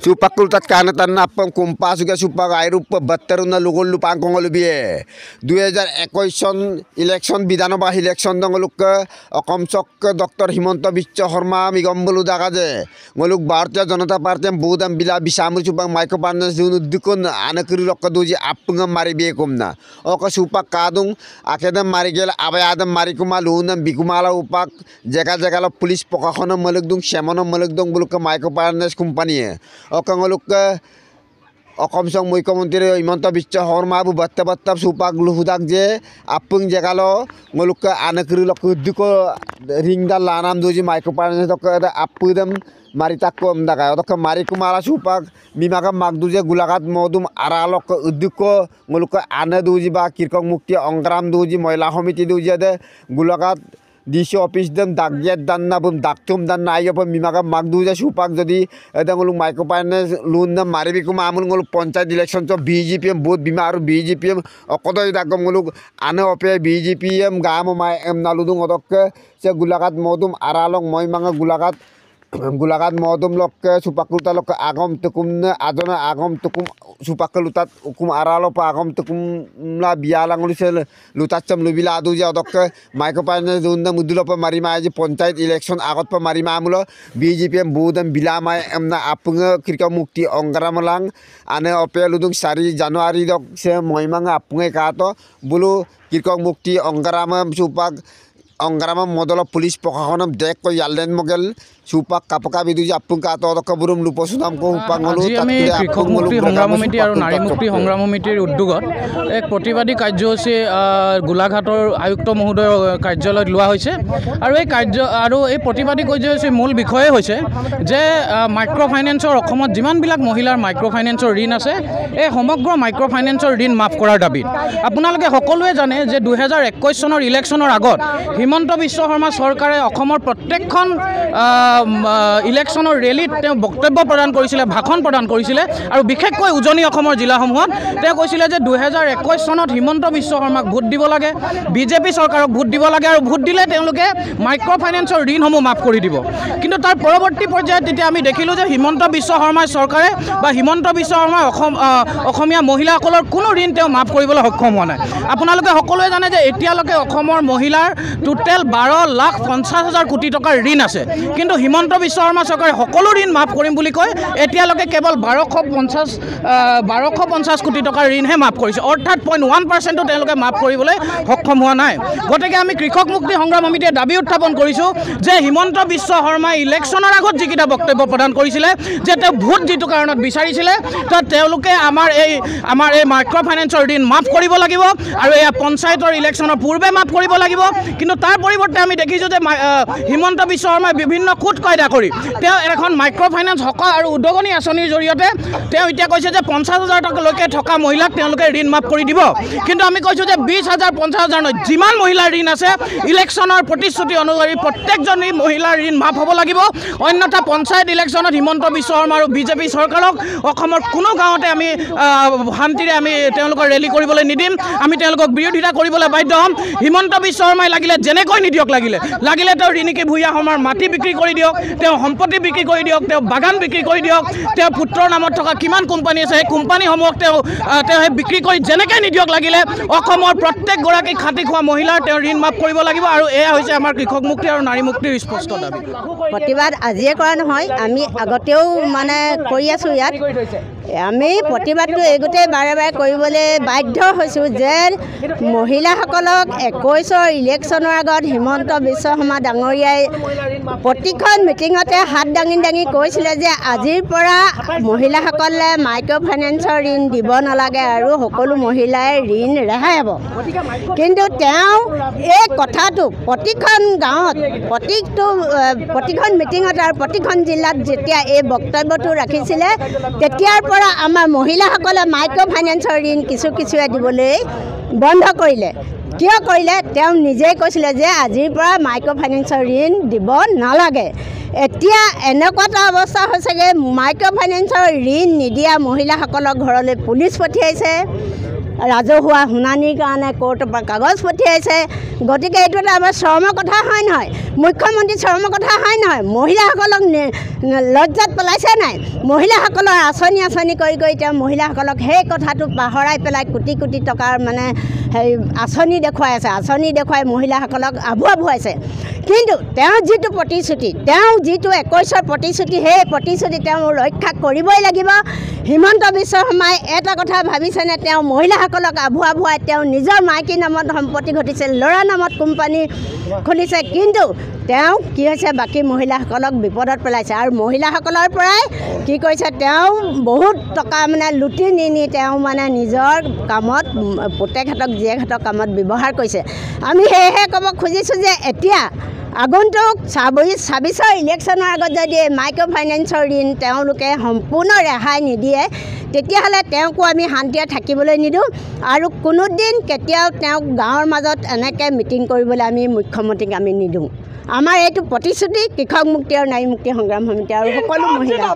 supakul tat kana tan apam kumpas juga supak airu batteruna lugol lupang kongol biye 2021 সন election বিধানসভা election দংলুক অসমচক doctor Himanta Biswa Sarma মিগম্বলু দেখা যে ngoluk Bharatiya Janata Party budam bila bisamur supang maiko panas dukun anakuri lok duji apungam mari biye kumna oka supak kadung akedam mari gel abayadam mari kumalunam bikumala upak jaga lo pulis pokakono malugdung semono malugdung buluk maiko panas kumpaniye oka ngoluk অসমচং মুখ্যমন্ত্রী হিমন্ত বিশ্ব শর্মা বাত্তা সুপাক লুহুদাক যে আপং জেগালো ngoluk anakuri lok duko ringdal lanam duji maiko panas dok apudam mari takkom daga dok mari kumala supak mimaga magduje gulagat modum aralok uduko ngoluk ana duji ba kirkong mukti ongram duji moila homiti duji de gulagat DC office dem dagyat danna bum daktum danna ayo pa mimaga magduja supak jadi ada ngoluk maiko panas lunda mari biku mamun ngoluk panchayat election to BJPM both bimaru BJPM okodoi dagom ngoluk ana ope BJPM gamo mai em naludung odok se gulagat modum aralong moi manga gulagat modum lok supakluta lok agom tukum adona agom tukum supaklutat ukum aralo pa agom tukum la bialang ulisel lutacham lubila adu ja odok maiko panas dunda mudulo pa marima ji panchayat election agot pa marima amulo BJPM budam bilamai emna apunga kirka mukti ongramalang ane ope ludung sari Januari dok se moimanga apunga kato bulu kirka mukti ongrama supak ongrama modolo pulis pokakonam dek ko yallen mogel supak kapaka biduji apung kato odok burum luposunam ko upangolu tatkule kৃষক মুক্তি সংগ্ৰাম সমিতি আৰু নাৰী মুক্তি সংগ্ৰাম সমিতিৰ উদ্যোগত এক প্ৰতিবাদী কাৰ্যসূচী গোলাঘাটৰ আয়ুক্ত মহোদয়ৰ কাৰ্যালয়ত লোৱা হৈছে আৰু এই প্ৰতিবাদী কাৰ্যসূচীৰ মূল বিষয়ে হৈছে যে মাইক্ৰ ফাইনেন্সৰ অসমত যিমানবিলাক মহিলাৰ মাইক্ৰ ফাইনেন্সৰ ঋণ আছে এই সমগ্ৰ মাইক্ৰ ফাইনেন্সৰ ঋণ মাফ কৰাৰ দাবীত আপোনালোকে সকলোৱে জানে যে 2021 চনৰ ইলেকশ্যনৰ আগত হিমন্ত বিশ্ব শৰ্মা চৰকাৰে অসমৰ প্ৰত্যেকখন ইলেকশ্যনৰ ৰেলীত তেওঁ বক্তব্য প্ৰদান কৰিছিলে ভাষণ প্ৰদান কৰিছিলে আৰু বিশেষকৈ উজনি অসমৰ জিলাসমূহত তেওঁ কৈছিলে যে 2021 চনত হিমন্ত বিশ্ব শৰ্মাক ভোট দিব লাগে বিজেপি চৰকাৰক ভোট দিব লাগে আৰু ভোট দিলে তেওঁলোকে মাইক্ৰ ফাইনেন্সৰ ঋণসমূহ মাফ কৰি দিব কিন্তু তাৰ পৰৱৰ্তী পৰ্যায়ত তেতিয়া আমি দেখিলোঁ যে হিমন্ত বিশ্ব শৰ্মাৰ চৰকাৰে বা হিমন্ত বিশ্ব শৰ্মাৰ অসমীয়া মহিলাসকলৰ কোনো ঋণ তেওঁ মাফ কৰিবলৈ সক্ষম হোৱা নাই আপোনালোকে সকলোৱে জানে যে এতিয়ালৈকে অসমৰ মহিলাৰ টোটেল 12,50,000 কোটি টকাৰ ঋণ আছে কিন্তু হিমন্ত বিশ্ব শৰ্মা চৰকাৰে সকলো ঋণ মাফ কৰিম বুলি কয় এতিয়ালৈকে কেৱল 1250 কোটি টকাৰ ঋণহে মাফ কৰিছে অৰ্থাৎ 0.1% তেওঁলোকে মাফ কৰিবলৈ সক্ষম হোৱা নাই গতিকে আমি কৃষক মুক্তি সংগ্ৰাম সমিতিয়ে দাবী উত্থাপন কৰিছোঁ যে হিমন্ত বিশ্ব শৰ্মাই ইলেকশ্যনৰ আগত যিকেইটা বক্তব্য প্ৰদান কৰিছিলে যে তেওঁ ভোট যিটো কাৰণত বিচাৰিছিলে তাত তেওঁলোকে আমাৰ এই মাইক্ৰ ফাইনেন্সৰ ঋণ মাফ কৰিব লাগিব আৰু এয়া পঞ্চায়তৰ ইলেকশ্যনৰ পূৰ্বে মাফ কৰিব লাগিব কিন্তু তাৰ পৰিৱৰ্তে আমি দেখিছোঁ যে হিমন্ত বিশ্ব শৰ্মাই বিভিন্ন খুট কায়দা কৰি তেওঁ এখন মাইক্ৰ ফাইনেন্স হকা আৰু উদ্যোগনী আঁচনিৰ জৰিয়তে তেওঁ এতিয়া কৈছে যে 50,000 টকালৈকে থকা মহিলাক তেওঁলোকে ঋণ মাফ কৰি দিব কিন্তু আমি কৈছোঁ যে 20,000 50,000 নহয় যিমান মহিলাৰ ঋণ আছে ইলেকশ্যনৰ প্ৰতিশ্ৰুতি অনুসৰি প্ৰত্যেকজনী মহিলাৰ ঋণ মাফ হ'ব লাগিব অন্যথা পঞ্চায়ত ইলেকশ্যনত হিমন্ত বিশ্ব শৰ্মা আৰু বিজেপি চৰকাৰক অসমৰ কোনো গাঁৱতে আমি শান্তিৰে আমি তেওঁলোকৰ ৰেলী কৰিবলৈ নিদিম আমি তেওঁলোকক বিৰোধিতা কৰিবলৈ বাধ্য হ'ম হিমন্ত বিশ্ব শৰ্মাই লাগিলে যেনেকৈ নিদিয়ক লাগিলে তেওঁ ৰিণিকী ভূঞা শৰ্মাৰ মাটি বিক্ৰী কৰি দিয়ক তেওঁ সম্পত্তি বিক্ৰী কৰি দিয়ক তেওঁ বাগান বিক্ৰী কৰি দিয়ক তেওঁ পুত্ৰৰ নামত থকা কিমান কোম্পানী আছে সেই কোম্পানীসমূহক তেওঁ বিক্ৰী কৰি যেনেকৈ নিদিয়ক লাগিলে অসমৰ প্ৰত্যেকগৰাকী খাটি খোৱা মহিলাৰ তেওঁ ঋণ মাফ কৰিব লাগিব আৰু এয়া হৈছে আমাৰ কৃষক মুক্তি আৰু নাৰী মুক্তিৰ স্পষ্ট দাবী প্ৰতিবাদ আজিয়ে কৰা নহয় আমি আগতেও মানে কৰি আছোঁ ইয়াত আমি প্ৰতিবাদটো এই গোটেই বাৰে বাৰে কৰিবলৈ বাধ্য হৈছোঁ যে মহিলাসকলক 21ৰ ইলেকশ্যনৰ আগত হিমন্ত বিশ্ব শৰ্মা ডাঙৰীয়াই প্ৰতিখন মিটিঙতে হাত দাঙি কৈছিলে যে আজিৰ পৰা মহিলাসকলে মাইক্ৰ ফাইনেন্সৰ ঋণ দিব নালাগে আৰু সকলো মহিলাই ঋণ ৰেহাই হ'ব কিন্তু তেওঁ এই কথাটো প্ৰতিখন গাঁৱত প্ৰতিখন মিটিঙত আৰু প্ৰতিখন জিলাত যেতিয়া এই বক্তব্যটো ৰাখিছিলে তেতিয়াৰ পৰা আমাৰ মহিলাসকলে মাইক্ৰ ফাইনেন্সৰ ঋণ কিছুৱে দিবলৈ বন্ধ কৰিলে কিয় কৰিলে তেওঁ নিজেই কৈছিলে যে আজিৰ পৰা মাইক্ৰ ফাইনেন্সৰ ঋণ দিব নালাগে এতিয়া এনেকুৱা এটা অৱস্থা হৈছেগৈ মাইক্ৰ ফাইনেন্সৰ ঋণ নিদিয়া মহিলাসকলক ঘৰলৈ পুলিচ পঠিয়াইছে ৰাজহুৱা শুনানিৰ কাৰণে কোৰ্টৰ পৰা কাগজ পঠিয়াইছে। গতিকে এইটো এটা আমাৰ চৰমৰ কথা হয় নহয়, মুখ্যমন্ত্ৰী চৰমৰ কথা হয় নহয়। মহিলাসকলক লজ্জাত পেলাইছে নাই? মহিলাসকলৰ আঁচনি কৰি তেওঁ মহিলাসকলক সেই কথাটো পাহৰাই পেলাই কোটি কোটি টকাৰ মানে হেৰি আঁচনি দেখুৱাই আছে, আঁচনি দেখুৱাই মহিলাসকলক আভুৱাইছে। কিন্তু তেওঁ যিটো প্ৰতিশ্ৰুতি, তেওঁ যিটো 21ৰ প্ৰতিশ্ৰুতি, সেই প্ৰতিশ্ৰুতি তেওঁ ৰক্ষা কৰিবই লাগিব। হিমন্ত বিশ্ব শৰ্মাই এটা কথা ভাবিছেনে, তেওঁ মহিলাসকলক আভুৱাই তেওঁ নিজৰ মাইকী নামত সম্পত্তি ঘটিছে, ল'ৰা নামত কোম্পানী খুলিছে, কিন্তু তেওঁ কি হৈছে বাকী মহিলাসকলক বিপদত পেলাইছে। আৰু মহিলাসকলৰ পৰাই কি কৰিছে, তেওঁ বহুত টকা মানে লুটি নি তেওঁ মানে নিজৰ কামত পুতেকহঁতক জীয়েকহঁতক কামত ব্যৱহাৰ কৰিছে। আমি সেয়েহে ক'ব খুজিছোঁ যে এতিয়া আগন্তুক 26ৰ ইলেকশ্যনৰ আগত যদি মাইক্ৰ' ফাইনেন্সৰ ঋণ তেওঁলোকে সম্পূৰ্ণ ৰেহাই নিদিয়ে, তেতিয়াহ'লে তেওঁকো আমি শান্তিৰে থাকিবলৈ নিদিওঁ। আৰু কোনোদিন কেতিয়াও তেওঁক গাঁৱৰ মাজত এনেকৈ মিটিং কৰিবলৈ আমি মুখ্যমন্ত্ৰীক আমি নিদিওঁ। আমাৰ এইটো প্ৰতিশ্ৰুতি কৃষক মুক্তি আৰু নাৰী মুক্তি সংগ্ৰাম সমিতি আৰু সকলো মহিলা।